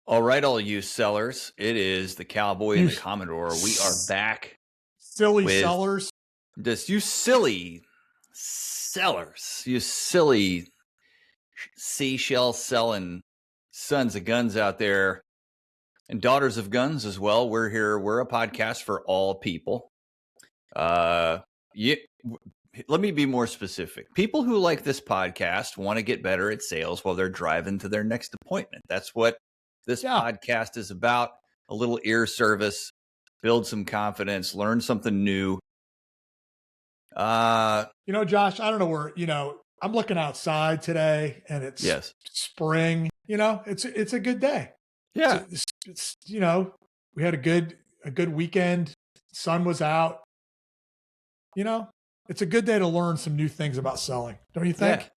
All right, all you sellers. It is the Cowboy and You the Commodore. We are back silly with sellers. this. You silly sellers. You silly seashell selling sons of guns out there and daughters of guns as well. We're here. We're a podcast for all people. Yeah. Let me be more specific. People who like this podcast want to get better at sales while they're driving to their next appointment. That's what this podcast is about. A little ear service, build some confidence, learn something new. Josh, I don't know where, I'm looking outside today and it's spring, it's a good day. Yeah. It's we had a good weekend. Sun was out. It's a good day to learn some new things about selling. Don't you think?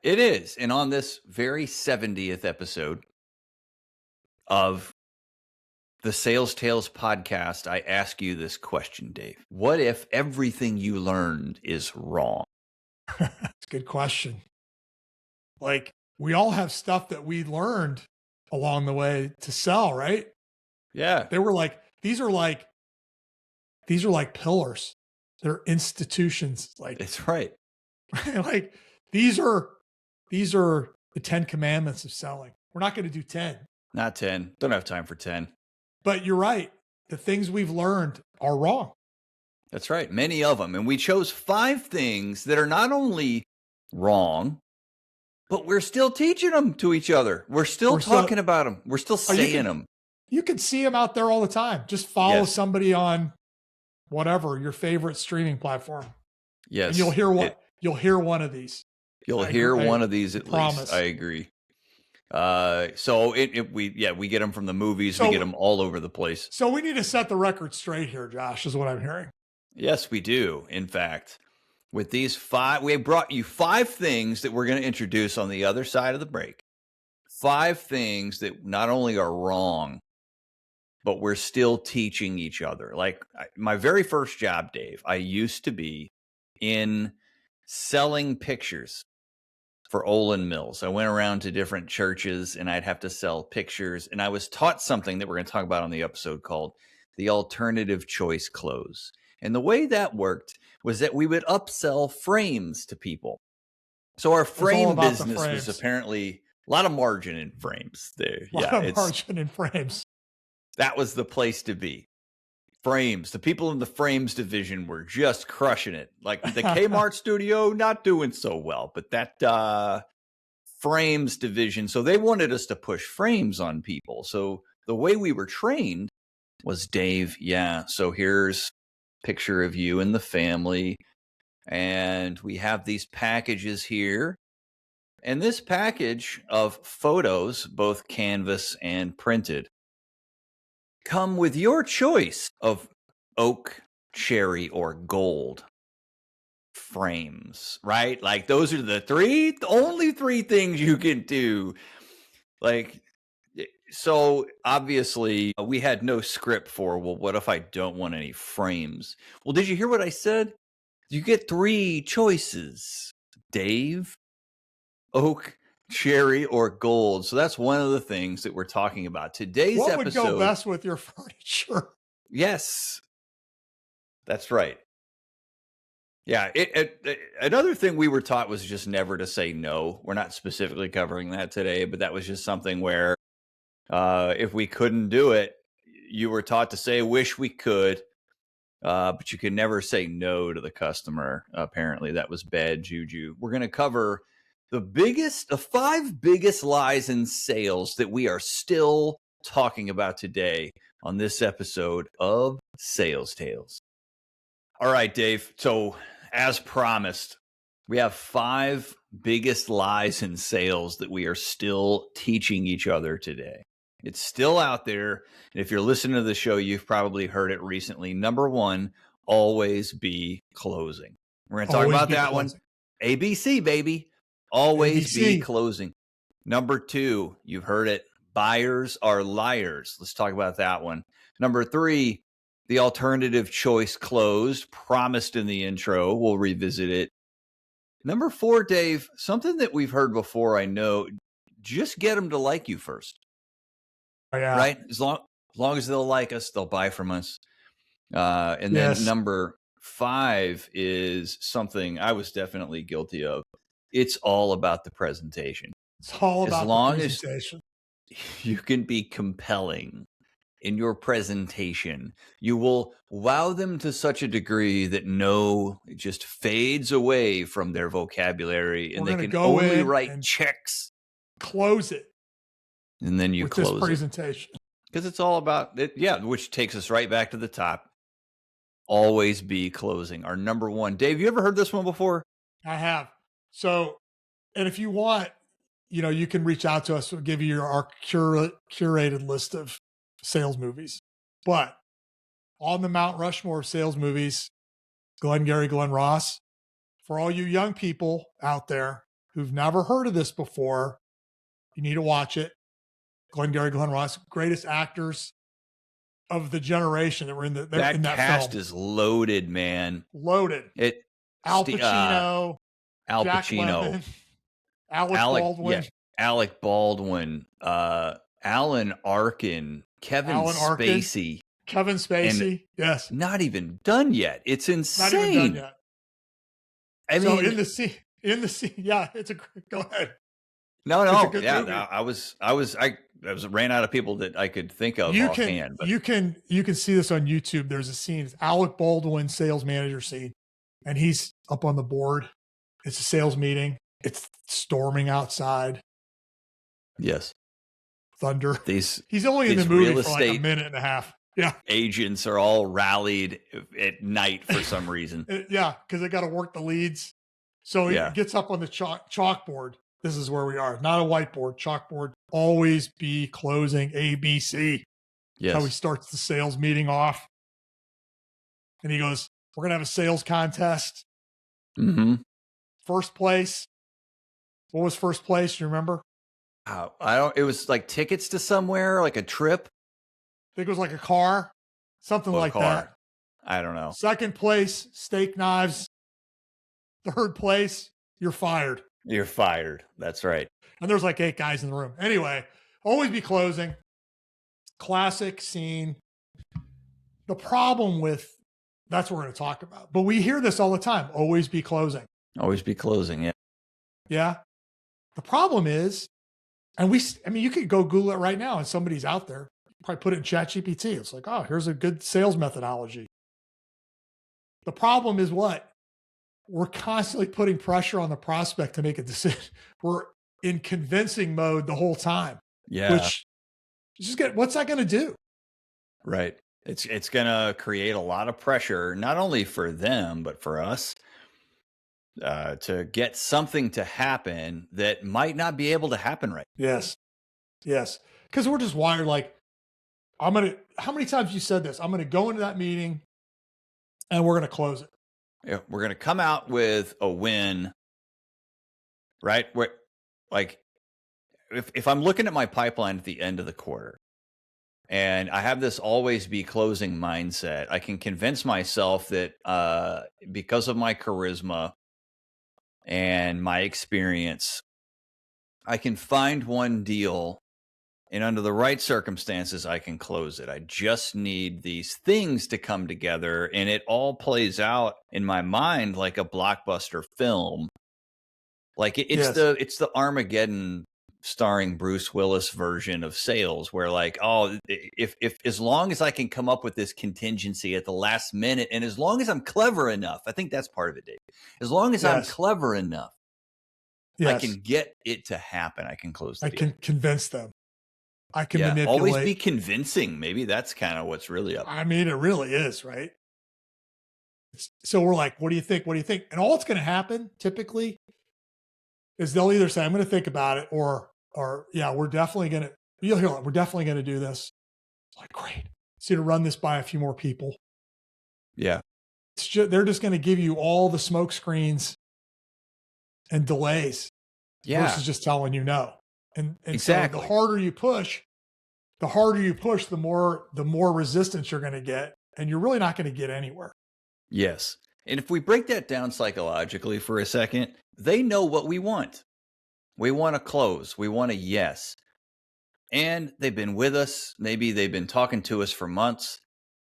Yeah, it is. And on this very 70th episode of the Sales Tales podcast, I ask you this question, Dave. What if everything you learned is wrong? That's a good question. Like, we all have stuff that we learned along the way to sell, right? Yeah. These are like pillars. They're institutions. That's right. Like these are the 10 commandments of selling. We're not going to do 10. Not 10. Don't have time for 10. But you're right. The things we've learned are wrong. That's right. Many of them. And we chose 5 things that are not only wrong, but we're still teaching them to each other. We're still talking about them. We're still saying them. You can see them out there all the time. Just follow somebody on whatever your favorite streaming platform. Yes. And you'll hear one of these. You'll hear one of these at least. I agree. So we get them from the movies. We get them all over the place. So we need to set the record straight here, Josh, is what I'm hearing. Yes, we do. In fact, with these 5, we brought you 5 things that we're going to introduce on the other side of the break. 5 things that not only are wrong, but we're still teaching each other. Like my very first job, Dave, I used to be in selling pictures for Olin Mills. I went around to different churches and I'd have to sell pictures. And I was taught something that we're going to talk about on the episode called the alternative choice close. And the way that worked was that we would upsell frames to people. So our frame business was apparently a lot of margin in frames there. A lot of margin in frames. That was the place to be. Frames. The people in the frames division were just crushing it. Like the Kmart studio, not doing so well, but that frames division. So they wanted us to push frames on people. So the way we were trained was, Dave, so here's a picture of you and the family. And we have these packages here. And this package of photos, both canvas and printed, come with your choice of oak, cherry, or gold frames, right? Like those are the only 3 things you can do. Like, so obviously we had no script for, well, what if I don't want any frames? Well, did you hear what I said? You get 3 choices, Dave. Oak, cherry, or gold. So that's one of the things that we're talking about. Today's episode. What would go best with your furniture? Yes, that's right. Yeah. Another thing we were taught was just never to say no. We're not specifically covering that today, but that was just something where if we couldn't do it, you were taught to say, wish we could, but you could never say no to the customer. Apparently that was bad juju. We're going to cover the 5 biggest lies in sales that we are still talking about today on this episode of Sales Tales. All right, Dave. So as promised, we have 5 biggest lies in sales that we are still teaching each other today. It's still out there. And if you're listening to the show, you've probably heard it recently. Number 1, always be closing. We're going to talk about that one. ABC, baby. Always be closing. Number 2, you've heard it. Buyers are liars. Let's talk about that one. Number 3, the alternative choice closed, promised in the intro. We'll revisit it. Number 4, Dave, something that we've heard before, I know, just get them to like you first. Oh, yeah. right? As long as they'll like us, they'll buy from us. And then Yes. number 5 is something I was definitely guilty of. It's all about the presentation. It's all As about the long as presentation. you can be compelling in your presentation, you will wow them to such a degree that no, it just fades away from their vocabulary and We're they going to can go only in write and checks. close it And then you with this close it presentation. because it's all about it. Yeah, which takes us right back to the top. Always be closing. Our number 1. Dave, you ever heard this one before? I have. So, and if you want, you can reach out to us. We'll give you our curated list of sales movies. But on the Mount Rushmore of sales movies, Glengarry Glen Ross, for all you young people out there who've never heard of this before, you need to watch it. Glengarry Glen Ross, greatest actors of the generation that were in That that cast film. is loaded, man. Loaded. It Al Pacino, Al Jack Pacino, Lemmon, Alec Baldwin, Alec Baldwin, Alan Arkin, Kevin Alan Arkin, Spacey, Kevin and Spacey. Yes. not even done yet. It's Not even done insane. yet. I So mean, in the scene, yeah, go ahead. no, It's a good yeah, movie. I ran out of people that I could think of offhand. But You can see this on YouTube. There's a scene, it's Alec Baldwin sales manager scene, and he's up on the board. It's a sales meeting. It's storming outside. yes, Thunder. he's only in the these movie real for like a estate minute and a half. Yeah. agents are all rallied at night for some reason. Yeah, because they got to work the leads. So he Yeah. gets up on the chalkboard. This is where we are. Not a whiteboard, chalkboard. Always be closing ABC. Yes. How he starts the sales meeting off. And he goes, we're going to have a sales contest. Mm-hmm. First place. What was first place? Do you remember? It was like tickets to somewhere, like a trip. I think it was like a car. Something like that. I don't know. Second place, steak knives. Third place, you're fired. You're fired. That's right. And there's like 8 guys in the room. Anyway, always be closing. Classic scene. The problem with, that's what we're going to talk about. But we hear this all the time. Always be closing. Always be closing. Yeah. Yeah. The problem is, you could go Google it right now and somebody's out there. Probably put it in ChatGPT. It's like, oh, here's a good sales methodology. The problem is what? We're constantly putting pressure on the prospect to make a decision. We're in convincing mode the whole time. Yeah. Which what's that going to do? Right. It's going to create a lot of pressure, not only for them, but for us to get something to happen that might not be able to happen right. Yes. Yes. Because we're just wired like, how many times you said this? I'm going to go into that meeting and we're going to close it. Yeah, we're going to come out with a win, right? Where, like, if I'm looking at my pipeline at the end of the quarter and I have this always be closing mindset, I can convince myself that because of my charisma and my experience, I can find one deal, and under the right circumstances, I can close it. I just need these things to come together, and it all plays out in my mind like a blockbuster film. Like it's the Armageddon starring Bruce Willis version of sales, where like, oh, if as long as I can come up with this contingency at the last minute, and as long as I'm clever enough, I think that's part of it, Dave. As long as I'm clever enough, I can get it to happen. I can close the deal. Can convince them. I can manipulate. Always be convincing. Maybe that's kind of what's really up. I mean, it really is, right? So we're like, what do you think? What do you think? And all that's going to happen typically is they'll either say, I'm going to think about it, or yeah, we're definitely going to, you'll hear it, we're definitely going to do this. It's like, great. So to run this by a few more people. Yeah. They're just going to give you all the smoke screens and delays versus just telling you no. And exactly. So the harder you push, the more resistance you're going to get, and you're really not going to get anywhere. Yes. And if we break that down psychologically for a second, they know what we want. We want a close. We want a yes. and they've been with us. Maybe they've been talking to us for months,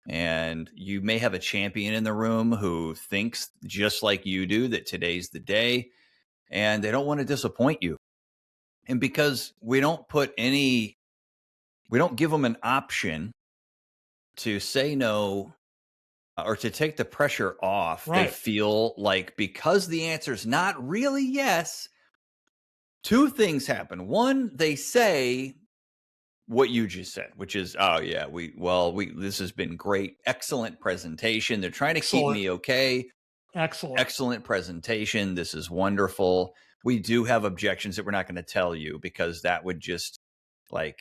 and you may have a champion in the room who thinks just like you do that today's the day, and they don't want to disappoint you. And because we don't give them an option to say no or to take the pressure off. They Right. feel like because the answer is not really yes, two things happen. One, they say what you just said, which is, oh yeah, this has been great, excellent presentation. They're trying to keep Excellent. me okay. Excellent. Excellent presentation. This is wonderful. We do have objections that we're not going to tell you because that would just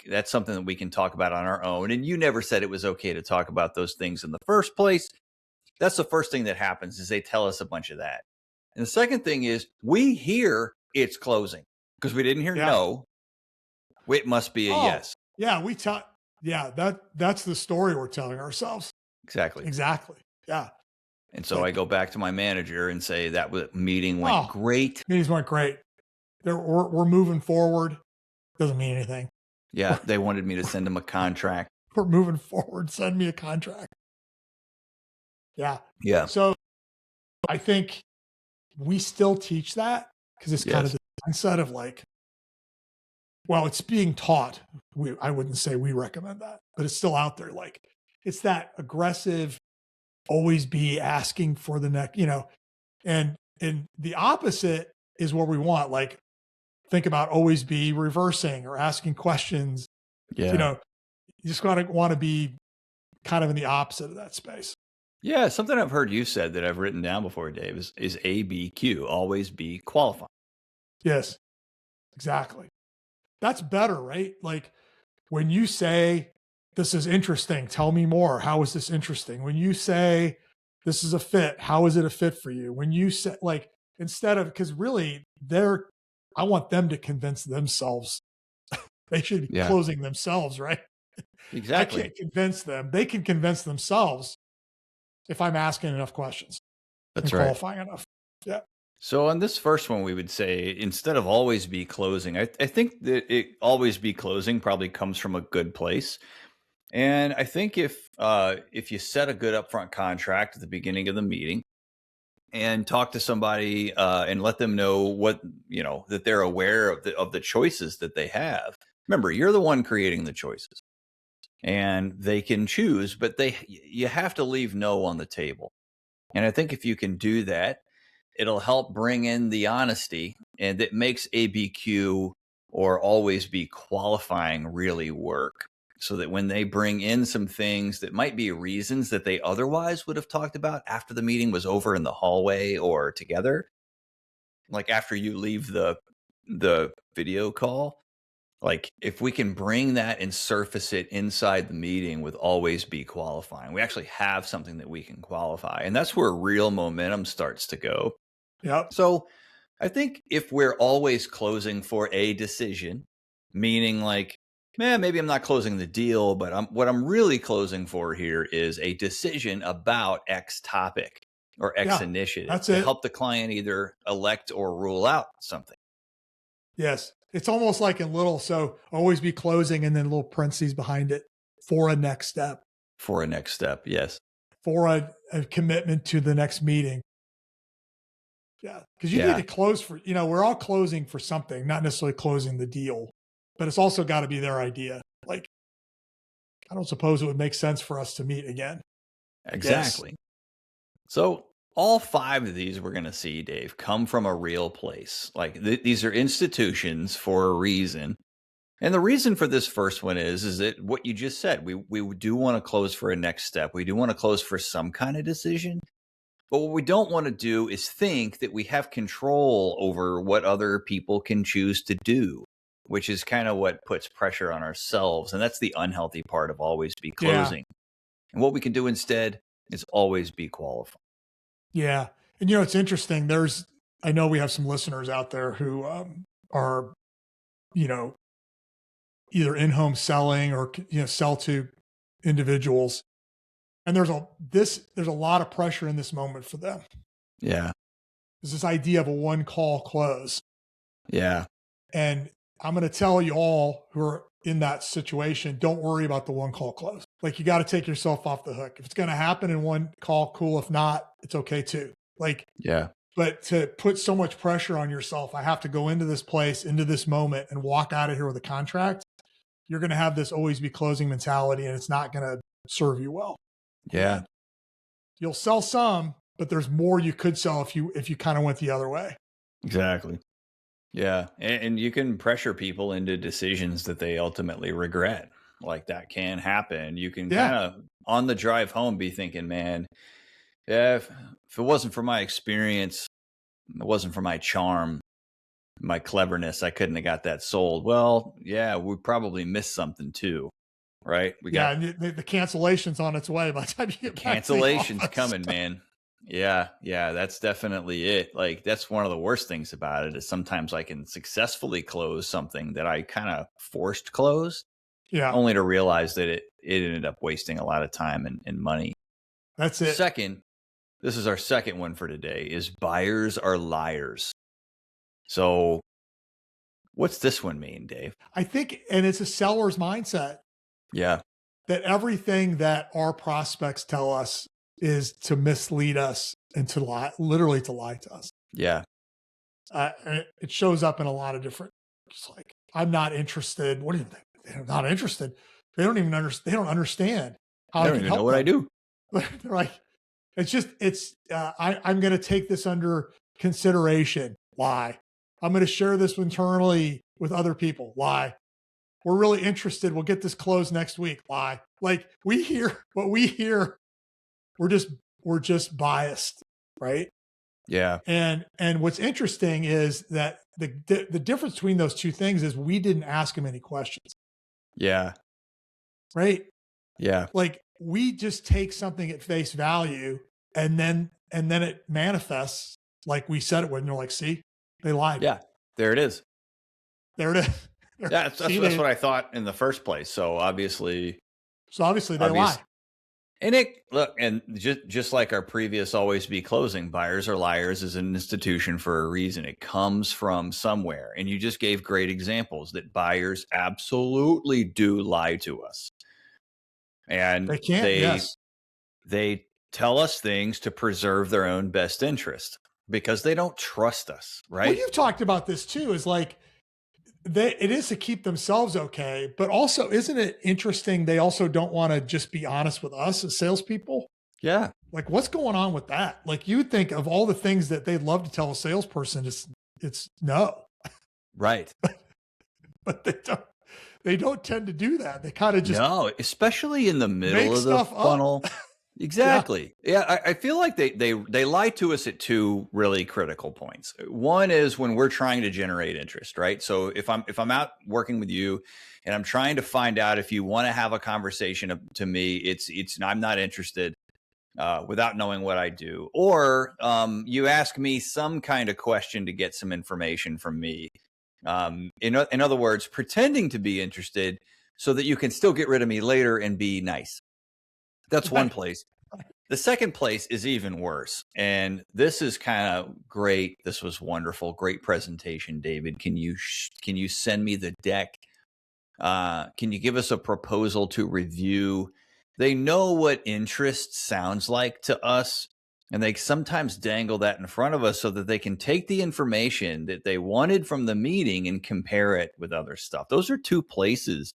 that's something that we can talk about on our own. And you never said it was okay to talk about those things in the first place. That's the first thing that happens is they tell us a bunch of that. And the second thing is we hear it's closing because we didn't hear Yeah. no. It must be a yes. Yeah, that's the story we're telling ourselves. Exactly. Exactly. Yeah. And so I go back to my manager and say that meeting went great. Meetings went great. We're moving forward. Doesn't mean anything. Yeah, they wanted me to send them a contract. We're moving forward. Send me a contract. Yeah. Yeah. So I think we still teach that because it's kind of the mindset of it's being taught. I wouldn't say we recommend that, but it's still out there. It's that aggressive, always be asking for the next, and the opposite is what we want. Think about always be reversing or asking questions. Yeah. You just want to be kind of in the opposite of that space. Yeah. Something I've heard you said that I've written down before, Dave, is ABQ, always be qualified. Yes, exactly. That's better, right? When you say, this is interesting, tell me more. How is this interesting? When you say, this is a fit, how is it a fit for you? When you say, instead of, because really I want them to convince themselves. They should be closing themselves, right? Exactly. I can't convince them. They can convince themselves if I'm asking enough questions. That's right. Qualifying enough. Yeah. So on this first one, we would say instead of always be closing, I think that it always be closing probably comes from a good place. And I think if you set a good upfront contract at the beginning of the meeting and talk to somebody and let them know that they're aware of the choices that they have. Remember, you're the one creating the choices, and they can choose, but you have to leave no on the table. And I think if you can do that, it'll help bring in the honesty, and it makes ABQ or always be qualifying really work. So that when they bring in some things that might be reasons that they otherwise would have talked about after the meeting was over in the hallway or together, like after you leave the video call, if we can bring that and surface it inside the meeting with always be qualifying, we actually have something that we can qualify. And that's where real momentum starts to go. Yeah. So I think if we're always closing for a decision, meaning maybe I'm not closing the deal, but what I'm really closing for here is a decision about X topic or X initiative that's to it. help the client either elect or rule out something. Yes. It's almost like so always be closing and then little parentheses behind it for a next step. For a next step, yes. For a commitment to the next meeting. Yeah. Because you need to close for, we're all closing for something, not necessarily closing the deal, but it's also got to be their idea. I don't suppose it would make sense for us to meet again. Exactly. So all 5 of these we're going to see, Dave, come from a real place. These are institutions for a reason. And the reason for this first one is that what you just said, we do want to close for a next step. We do want to close for some kind of decision. But what we don't want to do is think that we have control over what other people can choose to do, which is kind of what puts pressure on ourselves. And that's the unhealthy part of always be closing. Yeah. And what we can do instead is always be qualified. Yeah. And, it's interesting. I know we have some listeners out there who are, either in-home selling or, sell to individuals. And there's a lot of pressure in this moment for them. Yeah. There's this idea of a one call close. Yeah. And I'm going to tell you all who are in that situation, don't worry about the one call close. Like you got to take yourself off the hook. If it's going to happen in one call, cool. If not, it's okay too. Like, Yeah. but to put so much pressure on yourself, I have to go into this place, into this moment and walk out of here with a contract. You're going to have this always be closing mentality and it's not going to serve you well. Yeah. You'll sell some, but there's more you could sell if you kind of went the other way. Exactly. Yeah. And you can pressure people into decisions that they ultimately regret. Like that can happen. You can kind of on the drive home be thinking, man, yeah, if it wasn't for my experience, it wasn't for my charm, my cleverness, I couldn't have got that sold. Well, yeah, we probably missed something too, right? We got and the cancellation's on its way by the time you get back to the cancellations office. coming, man. Yeah, that's definitely it. Like that's one of the worst things about it is sometimes I can successfully close something that I kind of forced close, only to realize that it ended up wasting a lot of time and money. That's it. Second, this is our second one for today, is buyers are liars. So what's this one mean, Dave? I think, and it's a seller's mindset. Yeah. That everything that our prospects tell us is to mislead us and to lie, literally to lie to us. Yeah. It shows up in a lot of different, it's like, I'm not interested. What do you think? They're not interested. They don't even understand. They don't understand how I I don't can even help know what them. I do. They're like, I'm going to take this under consideration. Lie. I'm going to share this internally with other people. Lie. We're really interested. We'll get this closed next week. Lie. Like we hear what we hear. We're just biased, right? Yeah. And what's interesting is that the difference between those two things is we didn't ask them any questions. Yeah. Right? Yeah. Like we just take something at face value and then it manifests like we said it would. And they're like, see, they lied. Yeah. There it is. There it is. Yeah, that's what I thought in the first place. So obviously they lie. And and just like our previous always be closing, buyers are liars is an institution for a reason. It comes from somewhere. And you just gave great examples that buyers absolutely do lie to us. And they can't. They tell us things to preserve their own best interest because they don't trust us, right? Well, you've talked about this too, is like it is to keep themselves okay, but also isn't it interesting? They also don't want to just be honest with us as salespeople. Yeah. Like what's going on with that? Like you would think of all the things that they'd love to tell a salesperson, it's no. Right. But they don't tend to do that. They kind of just especially in the middle of the funnel. Exactly. Yeah. I feel like they lie to us at two really critical points. One is when we're trying to generate interest, right? So if I'm out working with you and I'm trying to find out if you want to have a conversation to me, it's I'm not interested without knowing what I do. Or you ask me some kind of question to get some information from me. In other words, pretending to be interested so that you can still get rid of me later and be nice. That's one place. The second place is even worse. And this is kind of great. This was wonderful. Great presentation, David. Can you send me the deck? Can you give us a proposal to review? They know what interest sounds like to us. And they sometimes dangle that in front of us so that they can take the information that they wanted from the meeting and compare it with other stuff. Those are two places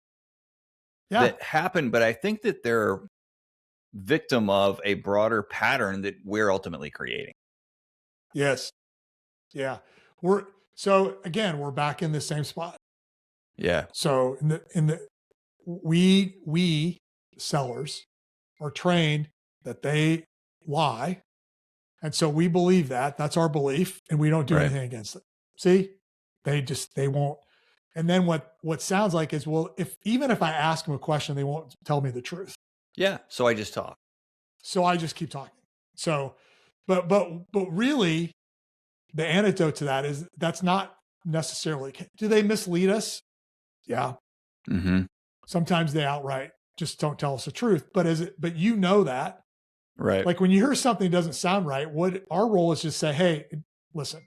that happen. But I think that they're victim of a broader pattern that we're ultimately creating. Yes. Yeah. We're back in the same spot. Yeah. So we sellers are trained that they lie. And so we believe that's our belief and we don't do anything against it. See, they won't. And then what sounds like is, well, even if I ask them a question, they won't tell me the truth. Yeah. So I just talk. So I just keep talking. So, but really the antidote to that is that's not necessarily, do they mislead us? Yeah. Mm-hmm. Sometimes they outright just don't tell us the truth, but you know that. Right. Like when you hear something doesn't sound right, what our role is just say, hey, listen,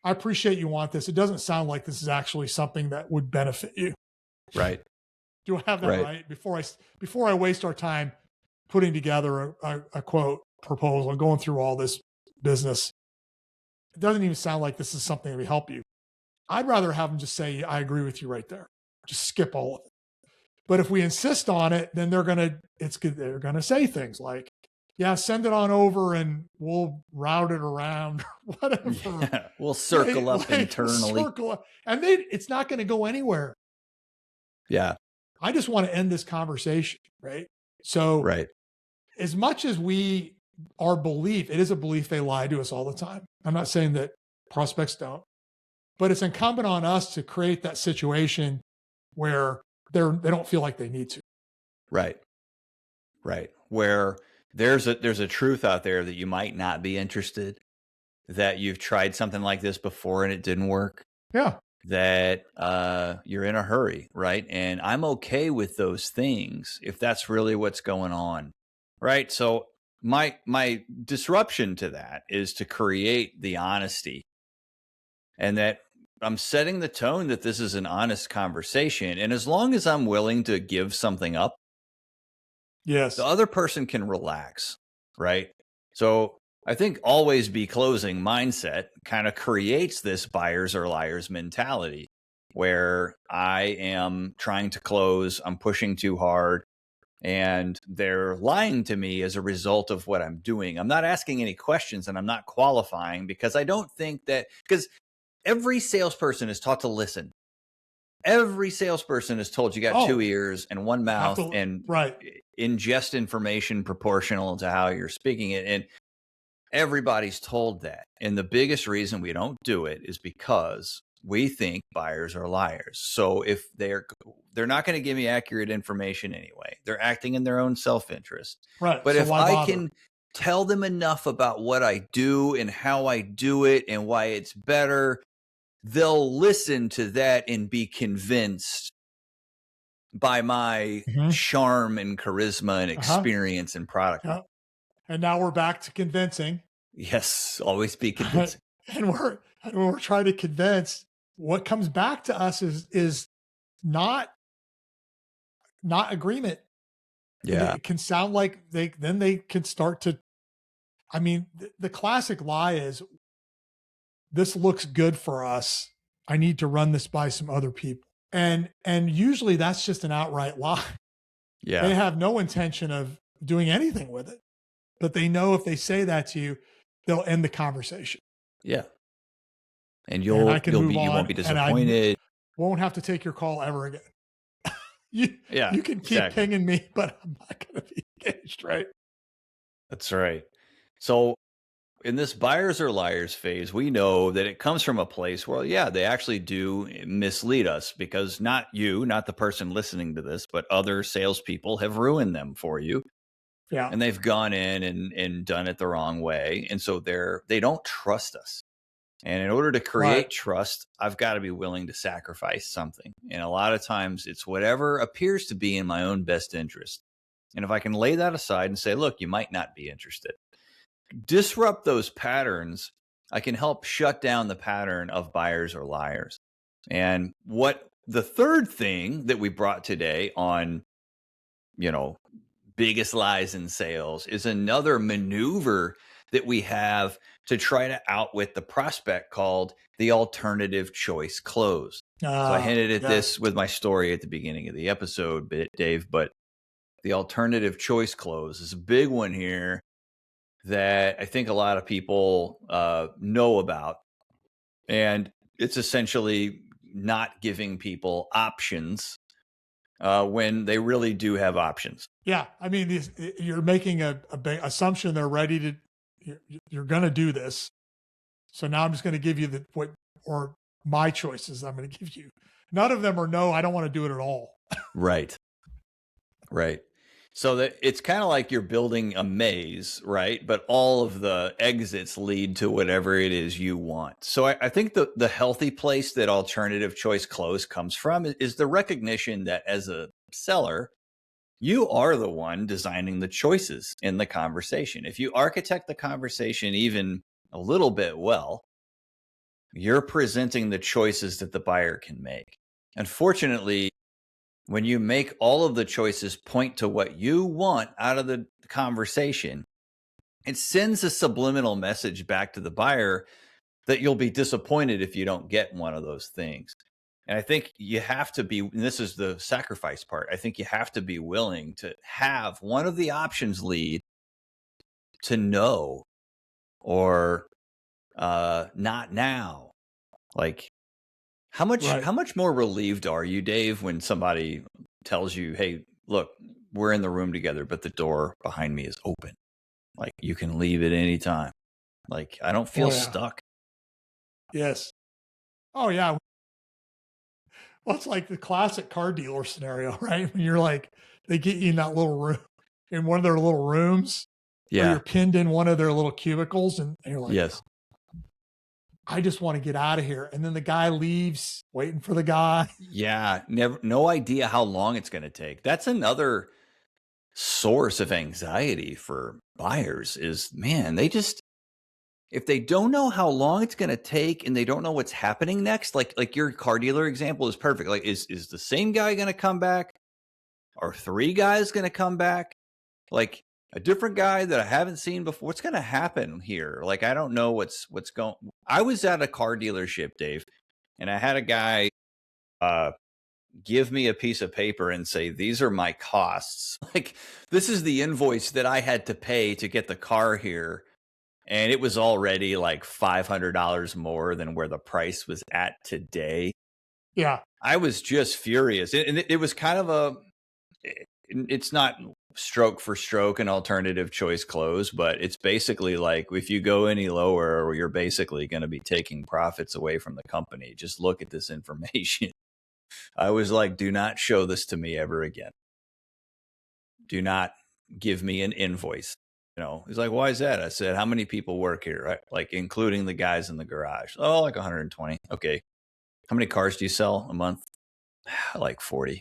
I appreciate you want this. It doesn't sound like this is actually something that would benefit you. Right. Do I have that Right. right? Before I waste our time putting together a quote proposal and going through all this business, it doesn't even sound like this is something that will help you. I'd rather have them just say, I agree with you right there. Just skip all of it. But if we insist on it, then they're gonna say things like, yeah, send it on over and we'll route it around or whatever. Yeah. We'll Right? circle up Like internally. circle, and then it's not going to go anywhere. Yeah. I just want to end this conversation, right? So, Right. as much as our belief, it is a belief they lie to us all the time. I'm not saying that prospects don't, but it's incumbent on us to create that situation where they don't feel like they need to. Right. Right. Where there's a truth out there that you might not be interested, that you've tried something like this before and it didn't work, Yeah. that you're in a hurry, right? And I'm okay with those things if that's really what's going on, right? So my disruption to that is to create the honesty, and that I'm setting the tone that this is an honest conversation. And as long as I'm willing to give something up, the Yes. other person can relax, right? So I think always be closing mindset kind of creates this buyers or liars mentality where I am trying to close, I'm pushing too hard, and they're lying to me as a result of what I'm doing. I'm not asking any questions and I'm not qualifying, because I don't think that, because every salesperson is taught to listen. Every salesperson is told you got two Oh, ears and one mouth, and right. ingest information proportional to how you're speaking it. And everybody's told that. And the biggest reason we don't do it is because we think buyers are liars. So if they're not going to give me accurate information anyway, they're acting in their own self-interest. Right. But So if why I bother? can tell them enough about what I do and how I do it and why it's better, they'll listen to that and be convinced by my Mhm. charm and charisma and Uh-huh. experience and product. Yeah. And now we're back to convincing. Yes, always be convincing. And we're trying to convince, what comes back to us is not agreement. And Yeah, it can sound like they can start to, I mean, the classic lie is, this looks good for us, I need to run this by some other people. And usually that's just an outright lie. They yeah, have no intention of doing anything with it, but they know if they say that to you, they'll end the conversation. yeah. And And I can move you won't on, be and I disappointed. won't have to take your call ever again. You Yeah, you can keep exactly. pinging me, but I'm not gonna be engaged, right? That's right. So in this buyers or liars phase, we know that it comes from a place where, yeah, they actually do mislead us, because not you, not the person listening to this, but other salespeople have ruined them for you. Yeah. And they've gone in and done it the wrong way. And so they don't trust us. And in order to Right. create trust, I've got to be willing to sacrifice something. And a lot of times it's whatever appears to be in my own best interest. And if I can lay that aside and say, look, you might not be interested, disrupt those patterns, I can help shut down the pattern of buyers or liars. And what the third thing that we brought today on, you know, biggest lies in sales is another maneuver that we have to try to outwit the prospect, called the alternative choice close. So I hinted at Yes. this with my story at the beginning of the episode, Dave, but the alternative choice close is a big one here that I think a lot of people know about. And it's essentially not giving people options when they really do have options. Yeah. I mean, you're making a big assumption they're ready to, you're going to do this. So now I'm just going to give you or my choices I'm going to give you. None of them are, no, I don't want to do it at all. Right. Right. So that it's kind of like you're building a maze, right? But all of the exits lead to whatever it is you want. So I think the healthy place that alternative choice close comes from is the recognition that as a seller, you are the one designing the choices in the conversation. If you architect the conversation even a little bit well, you're presenting the choices that the buyer can make. Unfortunately, when you make all of the choices point to what you want out of the conversation, it sends a subliminal message back to the buyer that you'll be disappointed if you don't get one of those things. And I think you have to be, and this is the sacrifice part, I think you have to be willing to have one of the options lead to no or not now. Like, how much more relieved are you, Dave, when somebody tells you, hey, look, we're in the room together, but the door behind me is open. Like, you can leave at any time. Like, I don't feel stuck. Yes. Oh, yeah. Well, it's like the classic car dealer scenario, right? When you're like, they get you in that little room, in one of their little rooms, or you're pinned in one of their little cubicles, and you're like, yes, I just want to get out of here. And then the guy leaves, waiting for the guy. Yeah, no idea how long it's going to take. That's another source of anxiety for buyers is, man, they just, if they don't know how long it's going to take and they don't know what's happening next, like your car dealer example is perfect. Like, is the same guy going to come back? Are 3 guys going to come back? Like, a different guy that I haven't seen before. What's going to happen here? Like, I don't know what's going. I was at a car dealership, Dave, and I had a guy give me a piece of paper and say, these are my costs. Like, this is the invoice that I had to pay to get the car here. And it was already like $500 more than where the price was at today. Yeah. I was just furious. And it was kind of it's not stroke for stroke an alternative choice close, but it's basically like, if you go any lower, you're basically going to be taking profits away from the company. Just look at this information. I was like, do not show this to me ever again. Do not give me an invoice. You know, he's like, why is that? I said, how many people work here? Right? Like, including the guys in the garage. Oh, like 120. Okay. How many cars do you sell a month? Like 40.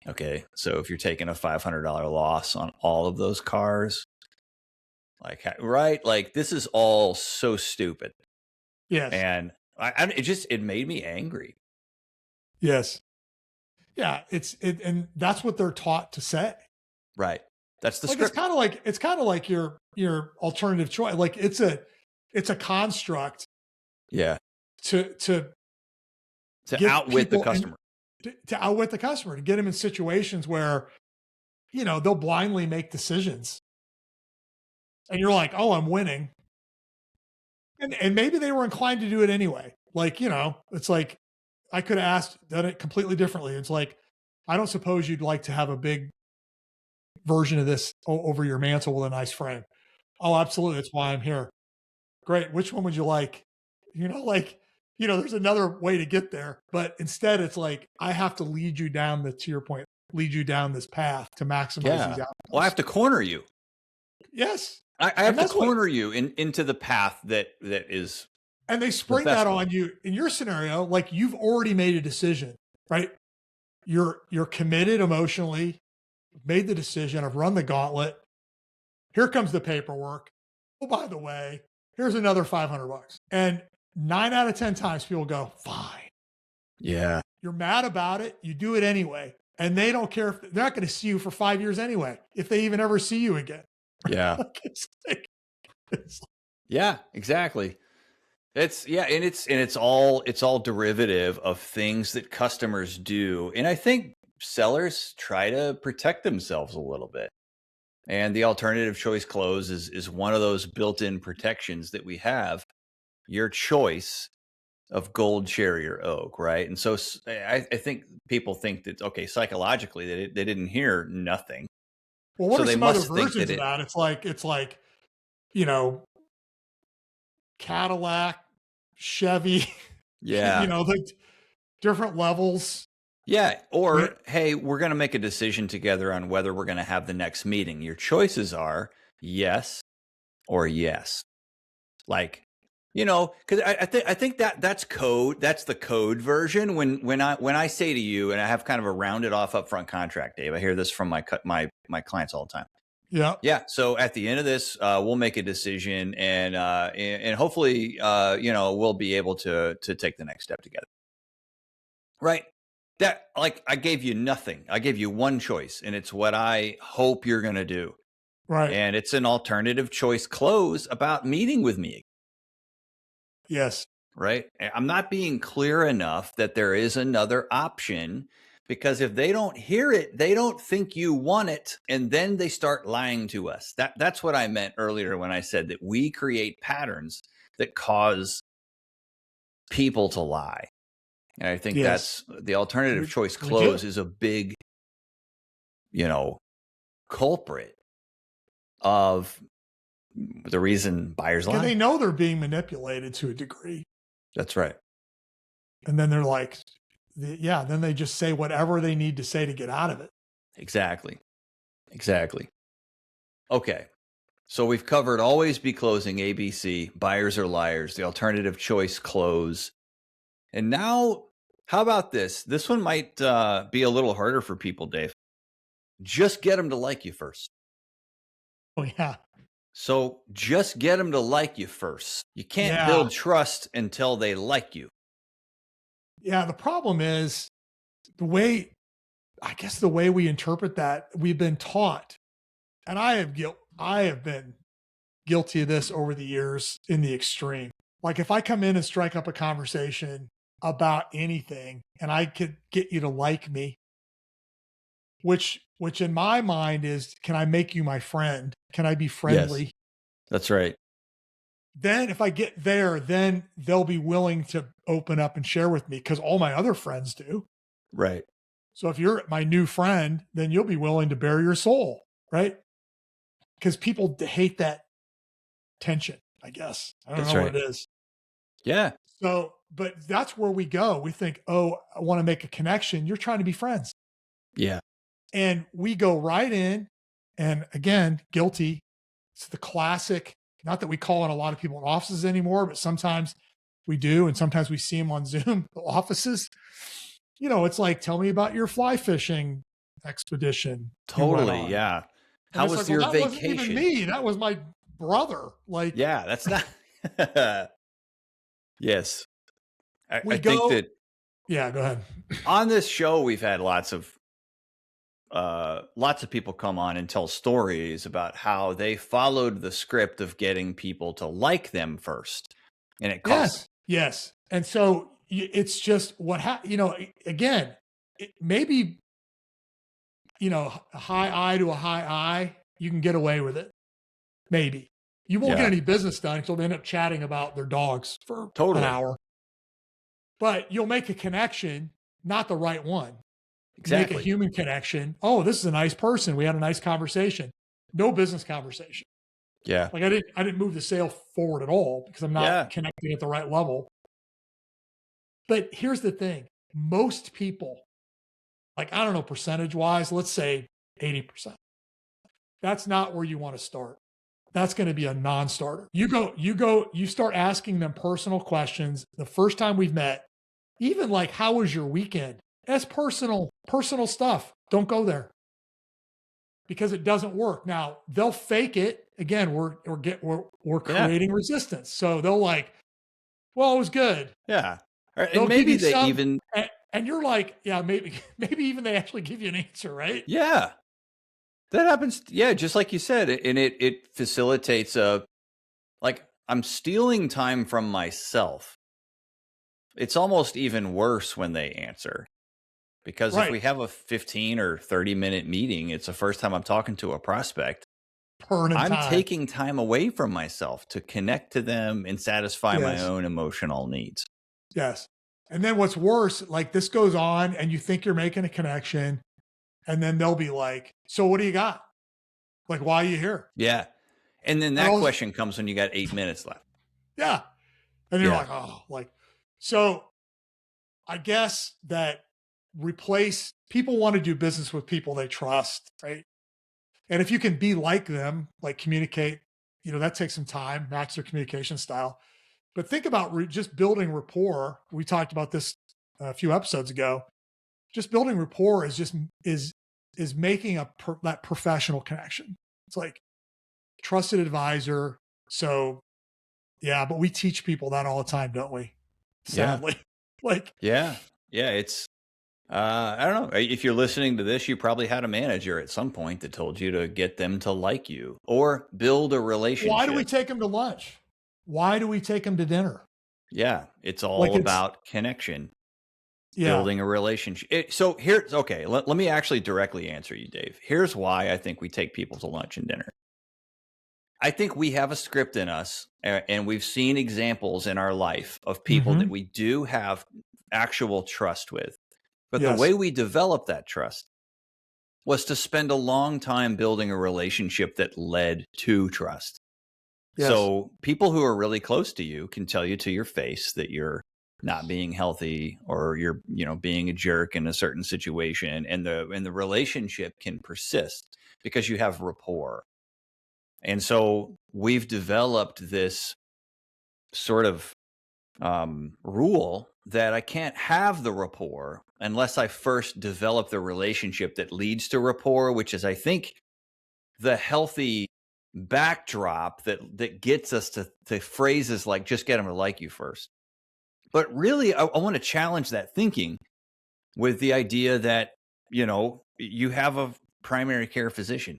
Okay. So if you're taking a $500 loss on all of those cars, like, right? Like, this is all so stupid. Yes. And it made me angry. Yes. Yeah. And that's what they're taught to say. Right. That's the like, script. It's kind of like your alternative choice. Like, it's a construct. Yeah. To outwit the customer. To outwit the customer, to get them in situations where, they'll blindly make decisions. And you're like, oh, I'm winning. And maybe they were inclined to do it anyway. Like, it's like, I could have done it completely differently. It's like, I don't suppose you'd like to have a big version of this over your mantle with a nice frame. Oh, absolutely. That's why I'm here. Great. Which one would you like? There's another way to get there, but instead it's like, I have to lead you down to your point, lead you down this path to maximize these outcomes. Well, I have to corner you. Yes. I have to corner you into the path that is. And they spring that on you in your scenario. Like, you've already made a decision, right? You're committed emotionally, made the decision. I've run the gauntlet. Here comes the paperwork. Oh, by the way, here's another $500. And 9 out of 10 times people go, fine. Yeah. You're mad about it. You do it anyway. And they don't care if they're not going to see you for 5 years anyway, if they even ever see you again. Yeah. Yeah, exactly. And it's all derivative of things that customers do. And I think sellers try to protect themselves a little bit. And the alternative choice close is one of those built-in protections that we have. Your choice of gold, cherry, or oak, right? And so I think people think that, okay, psychologically they didn't hear nothing. Well, what are some other versions of that? It's like, Cadillac, Chevy, yeah, the different levels. Yeah. Or, hey, we're going to make a decision together on whether we're going to have the next meeting. Your choices are yes or yes. Like, because I think that's code. That's the code version. When I say to you, and I have kind of a rounded off upfront contract, Dave. I hear this from my clients all the time. Yeah. Yeah. So at the end of this, we'll make a decision, and hopefully, we'll be able to take the next step together. Right. That like I gave you nothing. I gave you one choice, and it's what I hope you're going to do. Right. And it's an alternative choice close about meeting with me, Yes. right? I'm not being clear enough that there is another option because if they don't hear it, they don't think you want it, and then they start lying to us. That's what I meant earlier when I said that we create patterns that cause people to lie. And I think Yes. that's the alternative choice We do. close is a big, you know, culprit of the reason buyers Because they lie. know they're being manipulated to a degree. That's right. And then they're like, yeah, then they just say whatever they need to say to get out of it. Exactly. Exactly. Okay. So we've covered always be closing, ABC, buyers are liars, the alternative choice close. And now, how about this? This one might be a little harder for people, Dave. Just get them to like you first. Oh, yeah. So just get them to like you first. You can't Yeah. build trust until they like you. Yeah. The problem is the way, I guess, the way we interpret that, we've been taught, and I have been guilty of this over the years in the extreme. Like if I come in and strike up a conversation about anything and I could get you to like me, which in my mind is, can I make you my friend? Can I be friendly? Yes, that's right. Then if I get there, then they'll be willing to open up and share with me because all my other friends do. Right. So if you're my new friend, then you'll be willing to bare your soul, right? Because people hate that tension, I guess. I don't That's know right. what it is. Yeah. So, but that's where we go. We think, oh, I want to make a connection. You're trying to be friends. Yeah. And we go right in. And again, guilty. It's the classic, not that we call on a lot of people in offices anymore, but sometimes we do. And sometimes we see them on Zoom offices. You know, it's like, tell me about your fly fishing expedition you went Totally. on. Yeah. And How it's was like, well, your that wasn't even vacation? me. That was my brother. Like, Yeah, that's not. Yes. we I think go, that yeah, go ahead. on this show, we've had lots of people come on and tell stories about how they followed the script of getting people to like them first, and it cost them. Yes. And so it's just you know, again, maybe, you know, a high eye to a high eye, you can get away with it. Maybe you won't get Yeah, any business done until they end up chatting about their dogs for an totally. hour, but you'll make a connection, not the right one. Make a Exactly. human connection. Oh, this is a nice person. We had a nice conversation. No business conversation. Yeah. Like I didn't move the sale forward at all because I'm not Yeah. connecting at the right level. But here's the thing. Most people, like I don't know, percentage wise, let's say 80%. That's not where you want to start. That's going to be a non-starter. You start asking them personal questions. The first time we've met, even like, how was your weekend? That's personal stuff. Don't go there because it doesn't work. Now they'll fake it. Again, we're Yeah. creating resistance. So they'll like, well, it was good. Yeah. They'll And give maybe you they some, even, and you're like, yeah, maybe even they actually give you an answer, right? yeah, that happens. Yeah. Just like you said, and it facilitates like I'm stealing time from myself. It's almost even worse when they answer. Because if Right. we have a 15 or 30-minute meeting, it's the first time I'm talking to a prospect. Burning I'm time. taking time away from myself to connect to them and satisfy my Yes. own emotional needs. Yes. And then what's worse, like this goes on and you think you're making a connection, and then they'll be like, so what do you got? Like, why are you here? Yeah. And then And that I'll, question comes when you got 8 minutes left. yeah. And you're Yeah. like, oh, like, so I guess that replace people want to do business with people they trust, right? And if you can be like them, like communicate, you know, that takes some time, match their communication style. But think about just building rapport. We talked about this a few episodes ago. Just building rapport is making that professional connection. It's like trusted advisor. So yeah, but we teach people that all the time, don't we? Yeah. Sadly, like Yeah. Yeah. I don't know. If you're listening to this, you probably had a manager at some point that told you to get them to like you or build a Why do we relationship. take them to lunch? Why do we take them to dinner? Yeah, it's Like all it's, about connection, yeah. building a relationship. So here's okay. Let me actually directly answer you, Dave. Here's why I think we take people to lunch and dinner. I think we have a script in us, and we've seen examples in our life of people that Hmm. we do have actual trust with. But the Yes. way we develop that trust was to spend a long time building a relationship that led to trust. Yes. So people who are really close to you can tell you to your face that you're not being healthy or you're, being a jerk in a certain situation, and the relationship can persist because you have rapport. And so we've developed this sort of rule that I can't have the rapport unless I first develop the relationship that leads to rapport, which is, I think, the healthy backdrop that gets us to phrases like just get them to like you first. But really, I want to challenge that thinking with the idea that, you have a primary care physician,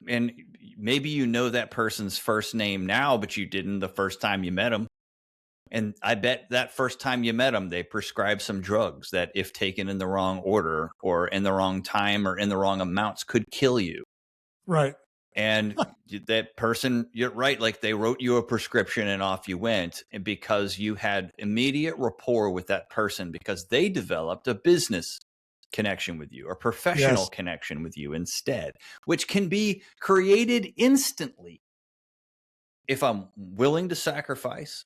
and maybe you know that person's first name now, but you didn't the first time you met them. And I bet that first time you met them, they prescribed some drugs that, if taken in the wrong order or in the wrong time or in the wrong amounts, could kill you. Right. And that person, you're right, like they wrote you a prescription and off you went. And because you had immediate rapport with that person, because they developed a business connection with you, a professional Yes. connection with you instead, which can be created instantly if I'm willing to sacrifice,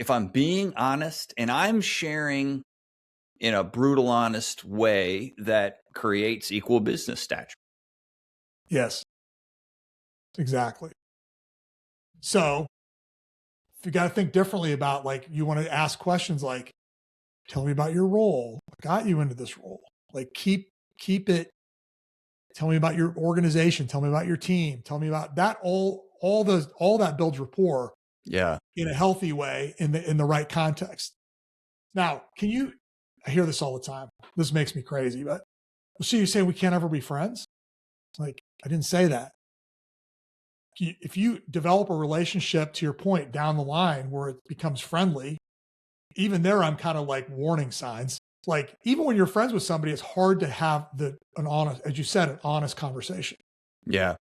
if I'm being honest, and I'm sharing in a brutal, honest way that creates equal business stature. Yes. Exactly. So you got to think differently about, like, you want to ask questions like, tell me about your role. What got you into this role? Like, keep it. Tell me about your organization. Tell me about your team. Tell me about that. All that builds rapport Yeah. in a healthy way in the right context. Now, I hear this all the time. This makes me crazy, but so you say we can't ever be friends? Like, I didn't say that. If you develop a relationship, to your point, down the line where it becomes friendly, even there, I'm kind of like warning signs. Like, even when you're friends with somebody, it's hard to have an honest, as you said, an honest conversation. Yeah.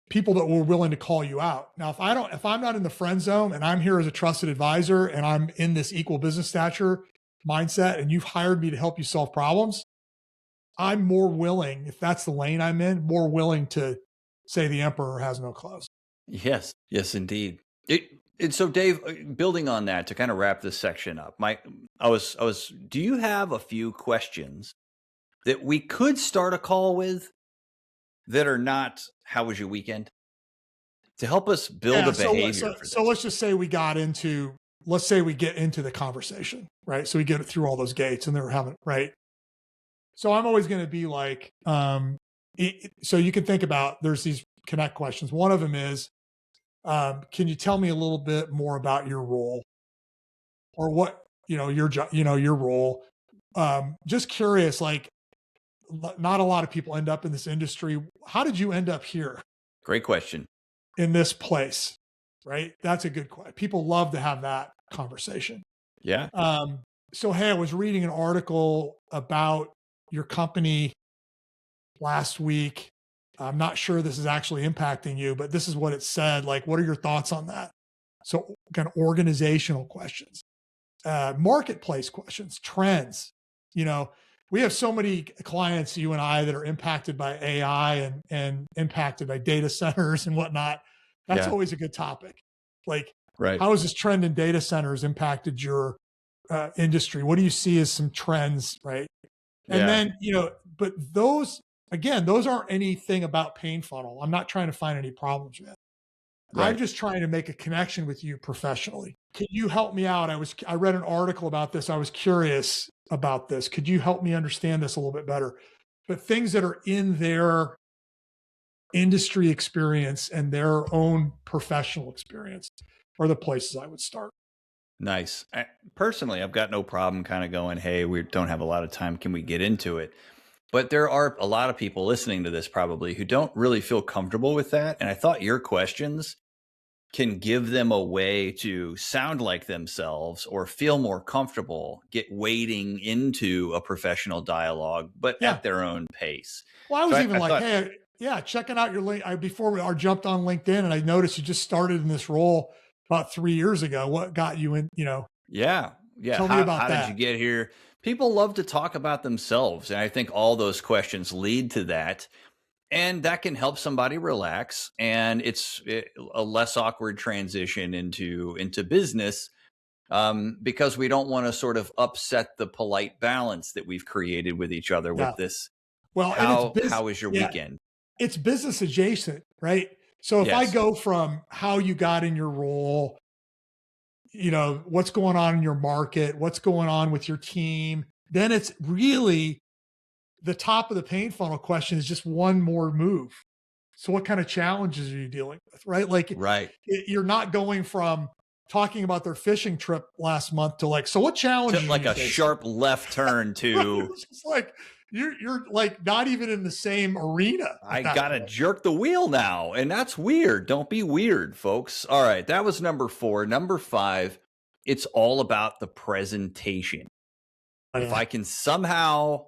People that were willing to call you out. Now, if I'm not in the friend zone and I'm here as a trusted advisor and I'm in this equal business stature mindset and you've hired me to help you solve problems, I'm more willing, if that's the lane I'm in, more willing to say the emperor has no clothes. Yes. Yes, indeed. And so, Dave, building on that to kind of wrap this section up, do you have a few questions that we could start a call with that are not, how was your weekend? To help us build Yeah. a behavior for So this. let's just say let's say we get into the conversation, right? So we get it through all those gates and they're having, right? So I'm always going to be like, so you can think about, there's these connect questions. One of them is, can you tell me a little bit more about your role or what, your job, your role? Just curious, like, not a lot of people end up in this industry. How did you end up here Great question. in this place? Right. That's a good question. People love to have that conversation. Yeah. So, hey, I was reading an article about your company last week. I'm not sure this is actually impacting you, but this is what it said. Like, what are your thoughts on that? So, kind of organizational questions, marketplace questions, trends. You know, we have so many clients, you and I, that are impacted by AI and impacted by data centers and whatnot. That's Yeah. always a good topic. Like, Right. how has this trend in data centers impacted your industry? What do you see as some trends, right? And Yeah. then, but those aren't anything about Pain Funnel. I'm not trying to find any problems with it. I'm Right. just trying to make a connection with you professionally. Can you help me out? I read an article about this. I was curious about this. Could you help me understand this a little bit better? But things that are in their industry experience and their own professional experience are the places I would start. Nice. Personally, I've got no problem kind of going, hey, we don't have a lot of time. Can we get into it? But there are a lot of people listening to this probably who don't really feel comfortable with that. And I thought your questions can give them a way to sound like themselves or feel more comfortable, get wading into a professional dialogue, but Yeah. at their own pace. Well, I So was I, even I like, thought, hey, yeah, checking out your link. Before we are jumped on LinkedIn, and I noticed you just started in this role about 3 years ago. What got you in? yeah, yeah. Tell me How about did you that. get here? People love to talk about themselves. And I think all those questions lead to that. And that can help somebody relax. And it's a less awkward transition into business, because we don't want to sort of upset the polite balance that we've created with each other Yeah. with this. Well, and it's business. How is your Yeah, weekend? it's business adjacent, right? So if I Yes. go from how you got in your role, what's going on in your market, what's going on with your team, then it's really the top of the pain funnel question is just one more move. So what kind of challenges are you dealing with, right? Like Right. you're not going from talking about their fishing trip last month to like, so what To challenges are like you a facing? sharp left turn Right? to It's just like you're like not even in the same arena I at that gotta point. jerk the wheel now. And that's weird. Don't be weird, folks. All right. That was number 4. Number 5, it's all about the presentation. Oh, If yeah. I can somehow,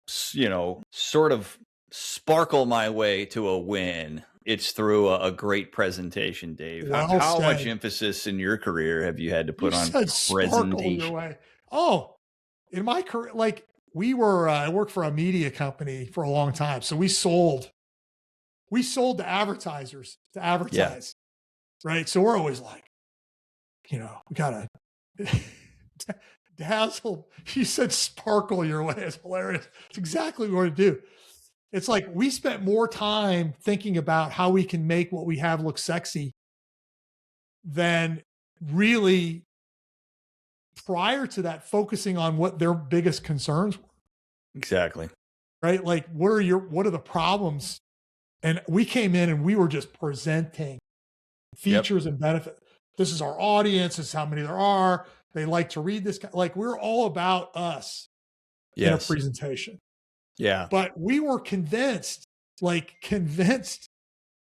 sort of sparkle my way to a win, it's through a great presentation, Dave. Well How much said. emphasis in your career have you had to You put on said sparkle your presentation? way. Oh, in my career, like I worked for a media company for a long time. So we sold to advertisers to Yeah. advertise, right? So we're always like, we gotta dazzle. You said sparkle your way. It's hilarious. It's exactly what we do. It's like we spent more time thinking about how we can make what we have look sexy than really prior to that focusing on what their biggest concerns were, Exactly. right? Like what are the problems? And we came in and we were just presenting Yep. features and benefits. This is our audience, this is how many there are. They like to read this. Like we're all about us in a Yes. presentation. Yeah. But we were convinced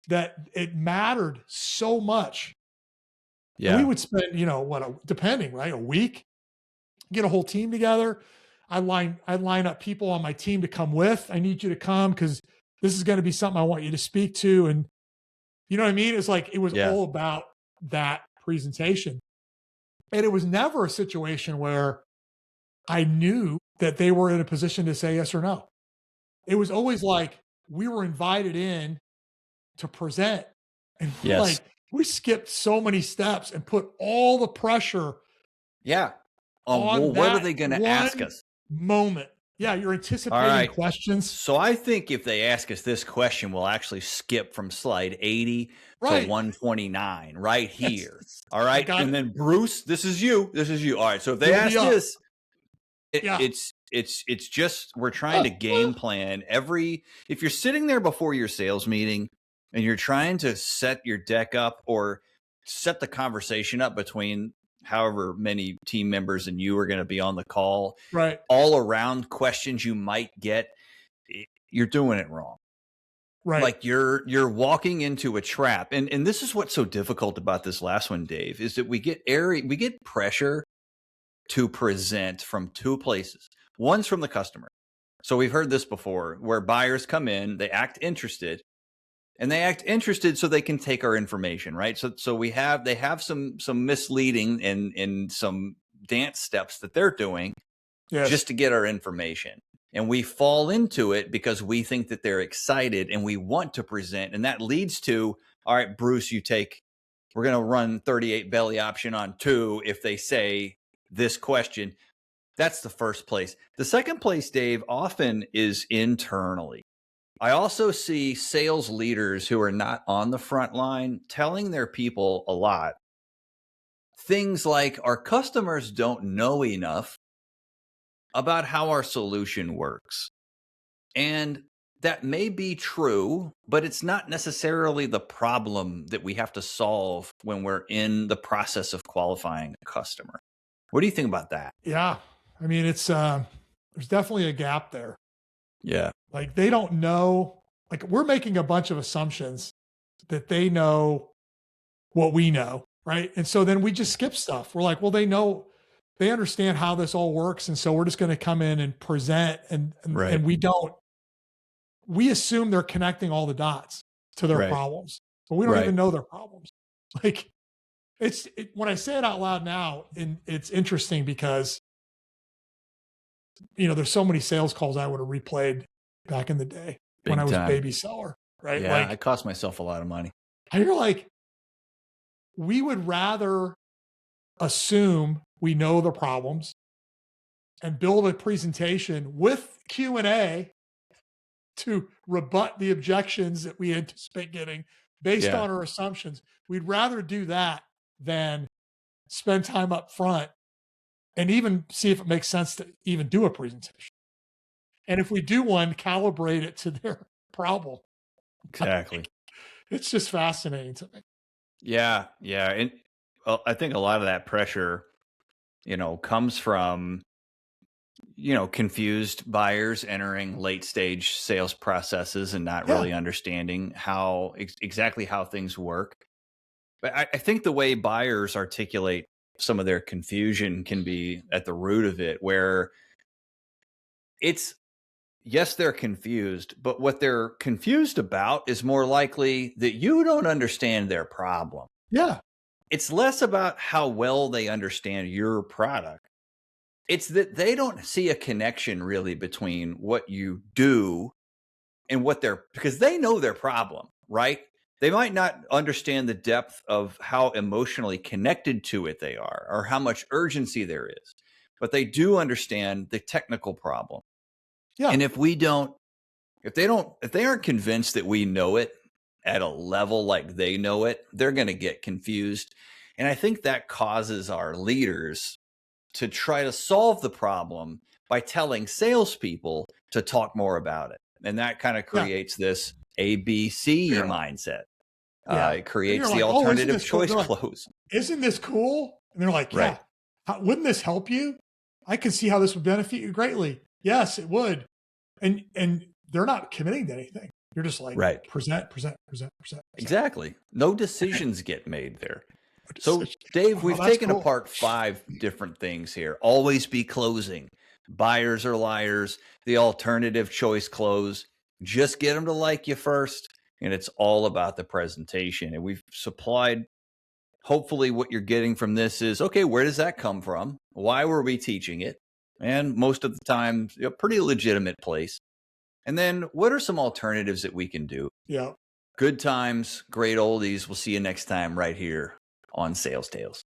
that it mattered so much. And we Yeah. would spend, depending, right? A week, get a whole team together. I line up people on my team to come with. I need you to come because this is going to be something I want you to speak to. And you know what I mean? It's like it was Yeah. all about that presentation. And it was never a situation where I knew that they were in a position to say yes or no. It was always like we were invited in to present. And we're Yes. like, we skipped so many steps and put all the pressure Yeah. Well, on what are that they going to ask one us? moment. Yeah, you're All anticipating right. questions. So I think if they ask us this question, we'll actually skip from slide 80 to Right. 129 right Yes. here. All I right. got And it. then Bruce, this is you. This is you. All right. So if they You'll be ask up. this, Yeah. it's just we're trying to game plan if you're sitting there before your sales meeting and you're trying to set your deck up or set the conversation up between however many team members and you are going to be on the call, Right. all around questions you might get, you're doing it wrong. Right. Like you're walking into a trap. And this is what's so difficult about this last one, Dave, is that we get pressure to present from 2 places. One's from the customer. So we've heard this before where buyers come in, they act interested, and they act interested so they can take our information, right? So they have some misleading and some dance steps that they're doing Yes. just to get our information. And we fall into it because we think that they're excited and we want to present. And that leads to, all right, Bruce, we're going to run 38 belly option on 2 if they say this question. That's the first place. The second place, Dave, often is internally. I also see sales leaders who are not on the front line telling their people a lot. Things like our customers don't know enough about how our solution works. And that may be true, but it's not necessarily the problem that we have to solve when we're in the process of qualifying a customer. What do you think about that? Yeah. I mean, there's definitely a gap there. Yeah. Like they don't know, like we're making a bunch of assumptions that they know what we know, right? And so then we just skip stuff. We're like, well, they understand how this all works. And so we're just going to come in and present Right. and we assume they're connecting all the dots to their Right. problems, but we don't Right. even know their problems. Like when I say it out loud now, and it's interesting because, there's so many sales calls I would have replayed back in the day when I Big was time. baby seller, right? Yeah. I Like, cost myself a lot of money. you're like, we would rather assume we know the problems and build a presentation with Q&A to rebut the objections that we anticipate getting based Yeah. on our assumptions. We'd rather do that than spend time up front and even see if it makes sense to even do a presentation. And if we do one, calibrate it to their problem. Exactly. It's just fascinating to me. Yeah. Yeah. And I think a lot of that pressure, comes from, confused buyers entering late stage sales processes and not Yeah. really understanding how exactly how things work. But I think the way buyers articulate some of their confusion can be at the root of it, where it's yes, they're confused, but what they're confused about is more likely that you don't understand their problem. Yeah. It's less about how well they understand your product. It's that they don't see a connection really between what you do and what they're, because they know their problem, right? They might not understand the depth of how emotionally connected to it they are or how much urgency there is, but they do understand the technical problem. Yeah. And if they aren't convinced that we know it at a level like they know it, they're going to get confused. And I think that causes our leaders to try to solve the problem by telling salespeople to talk more about it. And that kind of Yeah. creates this ABC You're like, mindset. yeah. It And you're creates the like, oh, isn't alternative this cool? choice They're like, close. isn't this cool? And they're like, Right. yeah. Wouldn't this help you? I can see how this would benefit you greatly. Yes, it would. And they're not committing to anything. You're just like Right. present, present, present, present. Exactly. No decisions get made there. So, Decision. Dave, Oh, we've that's taken cool. apart 5 different things here. Always be closing. Buyers are liars. The alternative choice close. Just get them to like you first. And it's all about the presentation. And we've supplied, hopefully, what you're getting from this is okay, where does that come from? Why were we teaching it? And most of the time, a pretty legitimate place. And then what are some alternatives that we can do? Yeah. Good times, great oldies. We'll see you next time right here on Sales Tales.